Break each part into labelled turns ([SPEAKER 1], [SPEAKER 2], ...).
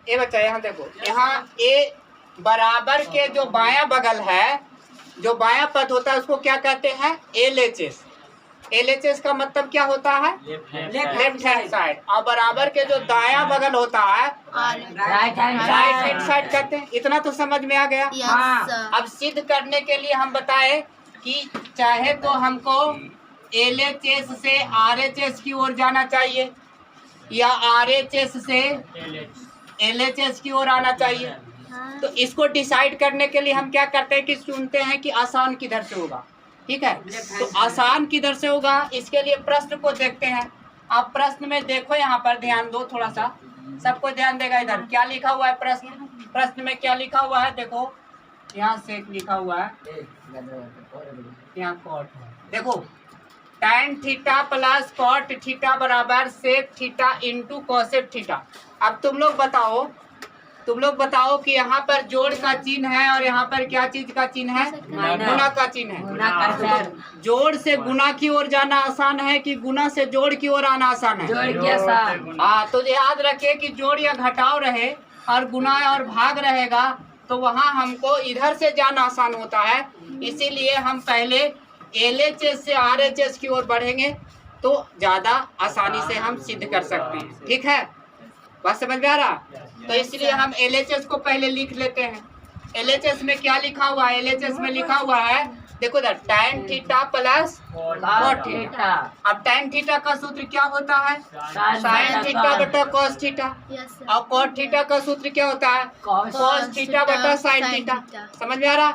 [SPEAKER 1] ये बच्चा यहाँ देखो, यहाँ ए बराबर के जो बाया बगल है, जो बाया पद होता है उसको क्या कहते हैं? LHS। LHS का मतलब क्या होता है? Left hand side. और बराबर के जो दाया बगल होता है राइट हैंड साइड कहते हैं। इतना तो समझ में आ गया। अब सिद्ध करने के लिए हम बताए कि चाहे तो हमको LHS से RHS की ओर जाना चाहिए या RHS से LHS की ओर आना चाहिए। तो इसको डिसाइड करने के लिए हम क्या करते हैं कि सुनते हैं कि आसान किधर से होगा। ठीक है, तो आसान किधर से होगा, इसके लिए प्रश्न को देखते हैं। आप प्रश्न में देखो, यहाँ पर ध्यान दो, थोड़ा सा सबको ध्यान देगा। इधर क्या लिखा हुआ है? प्रश्न में क्या लिखा हुआ है? देखो यहाँ सेक लिखा हुआ है, यहाँ कॉट है। देखो tan theta plus cot theta बराबर sec theta into cosec theta. अब तुम लोग बताओ कि यहाँ पर जोड़ का चिन्ह है और यहाँ पर क्या चीज का चिन्ह है? गुना का चिन्ह है। तो जोड़ से गुना की ओर जाना आसान है कि गुना से जोड़ की ओर आना आसान है? हाँ, तो याद रखिए कि जोड़ या घटाव रहे और गुना और भाग रहेगा तो वहाँ हमको इधर से जाना आसान होता है। इसीलिए हम पहले LHS से RHS की ओर बढ़ेंगे तो ज्यादा आसानी से हम सिद्ध कर सकते हैं। ठीक है, बात समझ में आ रहा? तो इसलिए हम LHS को पहले लिख लेते हैं। LHS में क्या लिखा हुआ है? LHS में लिखा हुआ है, देखो इधर tan theta plus cot theta. अब tan थीटा का सूत्र क्या होता है? sin थीटा बटा cos थीटा। और cot थीटा का सूत्र क्या होता है? cos थीटा बटा sin थीटा। समझ में आ रहा?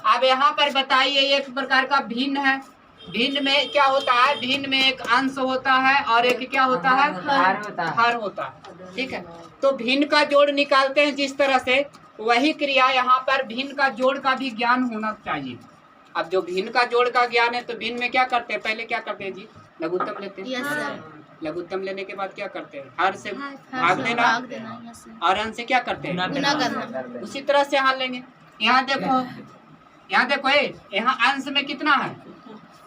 [SPEAKER 1] अब यहाँ पर बताइए, एक प्रकार का भिन्न है। भिन्न में क्या होता है? भिन्न में एक अंश होता है और एक क्या होता है? हर होता है। ठीक है, तो भिन्न का जोड़ निकालते हैं जिस तरह से, वही क्रिया यहाँ पर भिन्न का जोड़ का भी ज्ञान होना चाहिए। अब जो भिन्न का जोड़ का ज्ञान है तो भिन्न में क्या करते हैं? पहले क्या करते हैं जी? लघुत्तम लेते हैं। लघुत्तम लेने के बाद क्या करते हैं? हर से भाग देना और अंश से क्या करते हैं? गुना करना। उसी तरह से यहाँ लेंगे। यहाँ देखो यहाँ अंश में कितना है?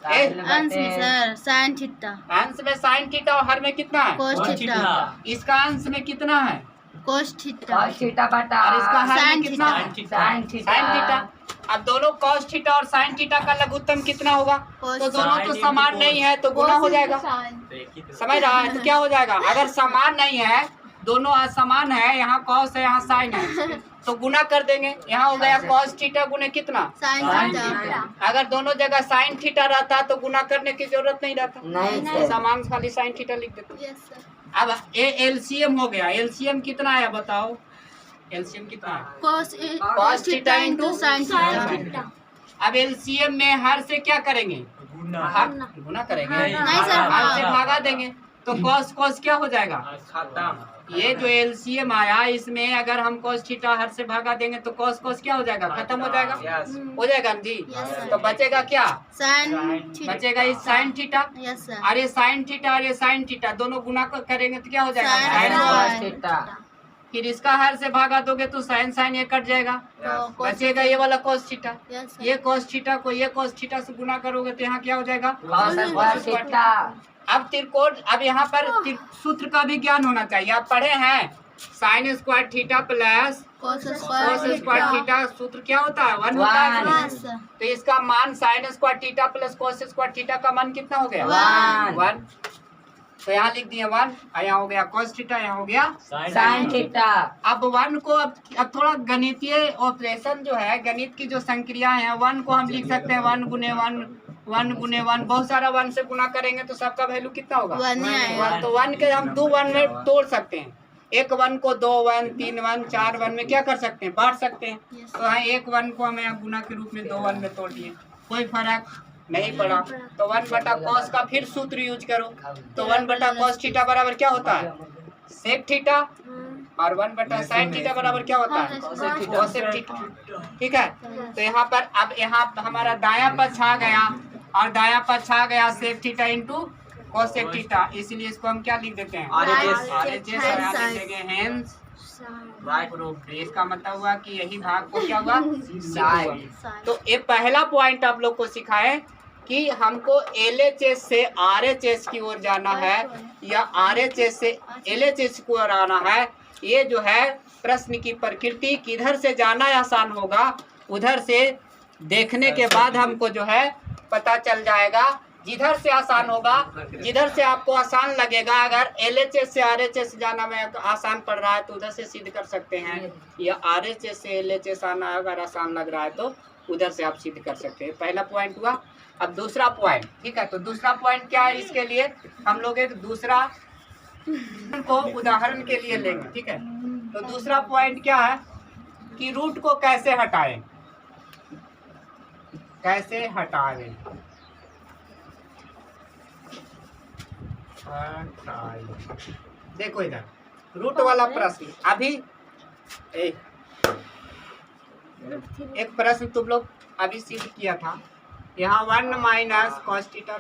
[SPEAKER 2] अंश में सर साइन थीटा।
[SPEAKER 1] अंश में साइन थीटा और हर में कितना है?
[SPEAKER 2] Cos theta.
[SPEAKER 1] इसका अंश में कितना है?
[SPEAKER 2] Cos theta.
[SPEAKER 1] और इसका हर में कितना है? Sine theta. अब दोनों कॉस थीटा और साइन थीटा का लघुत्तम कितना होगा? तो दोनों तो समान नहीं है तो गुना हो जाएगा। समझ रहा है? तो क्या हो जाएगा? अगर समान नहीं है, दोनों असमान है, यहाँ कॉस है यहाँ साइन है, तो गुना कर देंगे। यहाँ हो गया कॉस थीटा गुने कितना?
[SPEAKER 2] Sine theta.
[SPEAKER 1] अगर दोनों जगह साइन थीटा रहता तो गुना करने की जरूरत नहीं रहता, समान खाली साइन थीटा लिख देते। अब ये LCM हो गया। LCM कितना आया बताओ? LCM कितना है? Cos theta into sine theta. अब LCM में हर से क्या करेंगे? गुना करेंगे। हर से भागा देंगे तो कॉस क्या हो जाएगा? खत्म। ये जो LCM आया इसमें अगर हम cos थीटा हर से भागा देंगे तो cos क्या हो जाएगा? खत्म हो जाएगा। हो जाएगा जी। तो बचेगा क्या? बचेगा इस साइन थीटा। अरे साइन थीटा और ये साइन थीटा दोनों गुना करेंगे तो क्या हो जाएगा? Sine theta. फिर इसका हर से भागा दोगे तो साइन ये कट जाएगा, बचेगा ये वाला cos थीटा। ये cos थीटा को ये cos थीटा से गुना करोगे तो यहाँ क्या हो जाएगा? cos theta. अब त्रिकोण, अब यहाँ पर सूत्र का भी ज्ञान होना चाहिए। आप पढ़े हैं sine square theta plus cos square theta, सूत्र क्या होता है? 1 होता है। तो इसका मान sine square theta plus cos square theta का मान कितना हो गया? 1। तो यहाँ लिख दिए 1 और यहाँ हो गया cos थीटा, यहाँ हो गया साइन थीटा। अब 1 को अब थोड़ा गणितीय ऑपरेशन जो है, गणित की जो संक्रिया है, 1 को हम लिख सकते हैं 1 गुने 1, बहुत सारा 1 से गुना करेंगे तो सबका वैल्यू कितना होगा? 1। तो 1 के हम 2 1 में तोड़ सकते हैं। एक 1 को 2 1, 3 1, 4 1 में क्या कर सकते हैं? बांट सकते हैं। तो यहाँ एक 1 को हमें गुना के रूप में 2 1 में तोड़ दिए, कोई फर्क नहीं पड़ा। तो 1 बटा कॉस का फिर सूत्र यूज करो। तो 1 बटा कॉस थीटा बराबर क्या होता है? Sec theta. और 1 बटा साइन थीटा बराबर क्या होता है? Cosec theta. ठीक है, तो यहाँ पर अब यहाँ हमारा दायां पक्ष आ गया और दायां पक्ष आ गया sec theta into cosec theta. इसलिए इसको हम क्या लिख देते हैं? Hence right proof. इसका मतलब हुआ कि यही भाग को क्या हुआ? साइन। तो ये पहला पॉइंट आप लोग को सिखाए कि हमको LHS से RHS की ओर जाना है या RHS से LHS की ओर आना है। ये जो है प्रश्न की प्रकृति, किधर से जाना आसान होगा उधर से देखने के बाद हमको जो है पता चल जाएगा। जिधर से आसान होगा, जिधर से आपको आसान लगेगा, अगर LHS से RHS जाना में आसान पड़ रहा है तो उधर से सिद्ध कर सकते हैं, या RHS से LHS आना अगर आसान लग रहा है तो उधर से आप सिद्ध कर सकते हैं। पहला पॉइंट हुआ। अब दूसरा पॉइंट, ठीक है, तो दूसरा पॉइंट क्या है, इसके लिए हम लोग एक दूसरा को उदाहरण के लिए लेंगे, ठीक है। तो दूसरा पॉइंट क्या है कि रूट को कैसे हटाएं, कैसे हटाएं। देखो इधर रूट वाला प्रश्न, अभी एक प्रश्न तुम लोग अभी सिद्ध किया था, यहाँ 1 माइनस कॉस थीटा,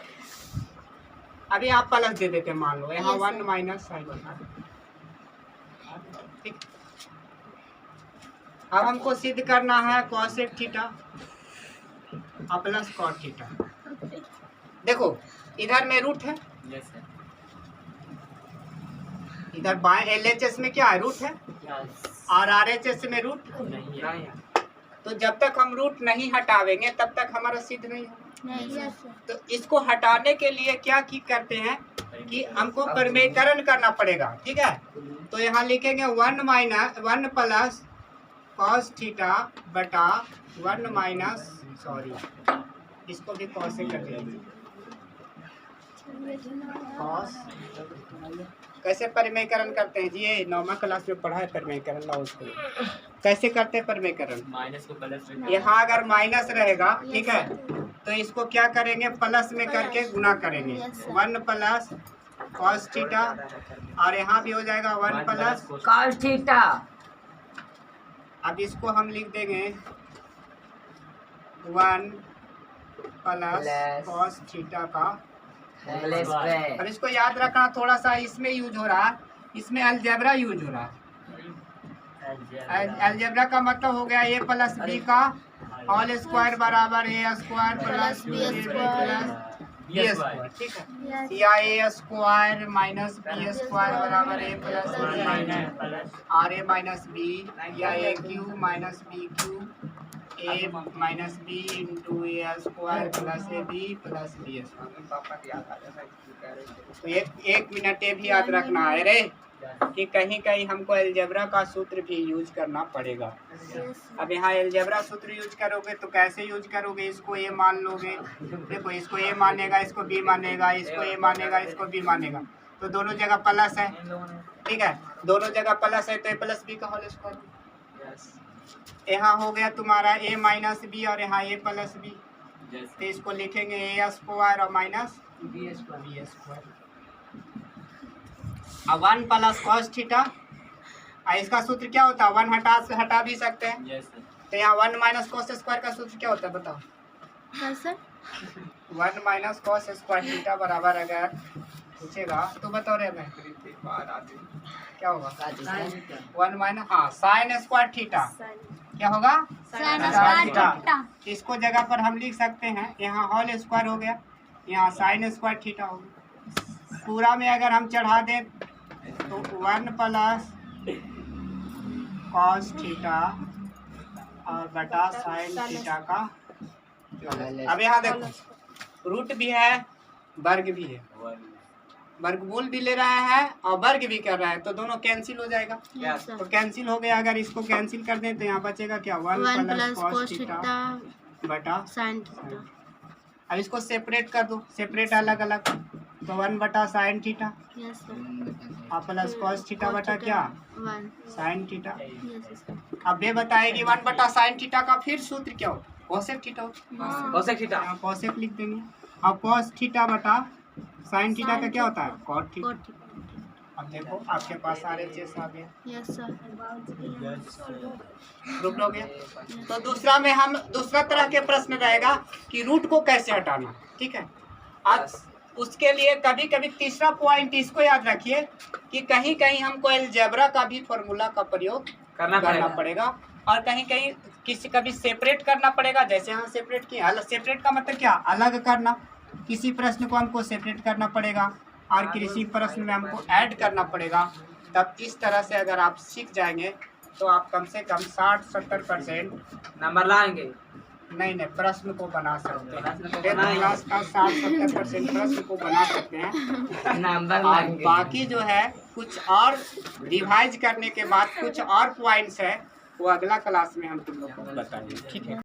[SPEAKER 1] अभी आप प्लस दे देते, मान लो यहाँ 1 माइनस साइन थीटा, ठीक। अब हमको सिद्ध करना है कॉसेक थीटा और प्लस कॉट थीटा। देखो इधर में रूट है, इधर बाएं LHS में क्या है, रूट है, और RHS में रूट नहीं है। तो जब तक हम रूट नहीं हटावेंगे तब तक हमारा सिद्ध नहीं है। तो इसको हटाने के लिए क्या की करते हैं कि हमको परिमेयकरण करना पड़ेगा, ठीक है। तो यहाँ लिखेंगे 1 प्लस कॉस थीटा बटा 1 माइनस, सॉरी इसको भी कॉस से कर देंगे, कॉस। कैसे परिमेयकरण करते हैं जी, ये 9वीं क्लास में पढ़ा है परिमेयकरण, ला उसको कैसे करते हैं परिमेयकरण। माइनस को प्लस, यहाँ अगर माइनस रहेगा, ठीक है, तो इसको क्या करेंगे, प्लस में करके गुना करेंगे, 1 प्लस कॉस थीटा, और यहाँ भी हो जाएगा 1 प्लस
[SPEAKER 3] कॉस थीटा।
[SPEAKER 1] अब इसको हम लिख देंगे 1 प्लस कॉस थीटा का। और इसको याद रखना, थोड़ा सा इसमें यूज हो रहा है, इसमें अलजेब्रा यूज हो रहा है। अलजेब्रा का मतलब हो गया a प्लस b का होल स्क्वायर बराबर a square plus b square, ठीक है, या a square minus b square बराबर a प्लस और a माइनस b, या a cube minus b cube, a minus b into a square plus a b plus b square. तो एक minute ये भी याद रखना है रे कि कहीं कहीं हमको अलजेब्रा का सूत्र भी यूज करना पड़ेगा। अब यहाँ अलजेब्रा सूत्र यूज करोगे तो कैसे यूज करोगे, इसको a मान लोगे, देखो इसको a मानेगा, इसको b मानेगा, इसको a मानेगा, इसको b मानेगा, तो दोनों जगह प्लस है, ठीक है, दोनों जगह प्लस है, तो a प्लस b का होल स्क्वायर। यहाँ हो गया तुम्हारा a माइनस बी और यहाँ a प्लस बी, तो इसको लिखेंगे a स्क्वायर और माइनस b स्क्वायर। अब 1 प्लस कॉस थीटा, इसका सूत्र क्या होता है, 1 हटा भी सकते हैं, तो यहाँ 1 माइनस कॉस स्क्वायर का सूत्र क्या होता है बताओ। 1 माइनस कॉस स्क्वायर थीटा बराबर, अगर पूछेगा तो बताओ रे, मैं क्या होगा, 1 माइनस, हाँ, साइन स्क्वायर थीटा, क्या होगा, साइन स्क्वायर थीटा। इसको जगह पर हम लिख सकते हैं, यहाँ होल स्क्वायर हो गया, यहाँ साइन स्क्वायर थीटा हो गया। पूरा में अगर हम चढ़ा दें तो 1 प्लस कॉस थीटा और बटा साइन थीटा का। अब यहाँ देखो रूट भी है, वर्ग भी है, वर्गमूल भी ले रहा है और वर्ग भी कर रहा है, तो दोनों कैंसिल हो जाएगा। तो कैंसिल हो गया, अगर इसको कैंसिल कर दें तो यहाँ बचेगा क्या, 1 प्लस कॉस थीटा बटा साइन थीटा। अब इसको सेपरेट कर दो, सेपरेट अलग अलग, तो 1 बटा साइन थीटा और प्लस कॉस थीटा बटा क्या, साइन थीटा। अब ये बताएगी 1 बटा साइन थीटा का फिर सूत्र क्या हो, कोसेक थीटा हो,
[SPEAKER 3] कोसेक थीटा,
[SPEAKER 1] कोसेक लिख देंगे। अब कॉस थीटा बटा साइन थीटा का क्या होता है, कॉट थीटा। अब देखो आपके पास सारे चीज आ गए, ग्रुप हो गया। तो दूसरा में हम दूसरा तरह के प्रश्न रहेगा कि रूट को कैसे हटाना, ठीक है। आज उसके लिए कभी कभी तीसरा पॉइंट इसको याद रखिए कि कहीं कहीं हमको अलजेब्रा का भी फॉर्मूला का प्रयोग करना पड़ेगा, और कहीं कहीं किसी कभी सेपरेट करना पड़ेगा, जैसे यहाँ सेपरेट किया। सेपरेट का मतलब क्या, अलग करना, किसी प्रश्न को हमको सेपरेट करना पड़ेगा और किसी प्रश्न में हमको ऐड करना पड़ेगा। तब इस तरह से अगर आप सीख जाएंगे तो आप कम से कम 60-70%
[SPEAKER 3] नंबर लाएंगे।
[SPEAKER 1] नहीं प्रश्न को बना सकते हैं।
[SPEAKER 3] प्रश्न को
[SPEAKER 1] 10th
[SPEAKER 3] बनाएंगे।
[SPEAKER 1] क्लास का 60-70% प्रश्न को बना सकते हैं।
[SPEAKER 3] नंबर
[SPEAKER 1] और
[SPEAKER 3] लाएंगे।
[SPEAKER 1] बाकी जो है कुछ और रिवाइज करने के बाद कुछ और पॉइंट्स है वो अगला क्लास में हम तुम लोग को बताएंगे। ठीक है।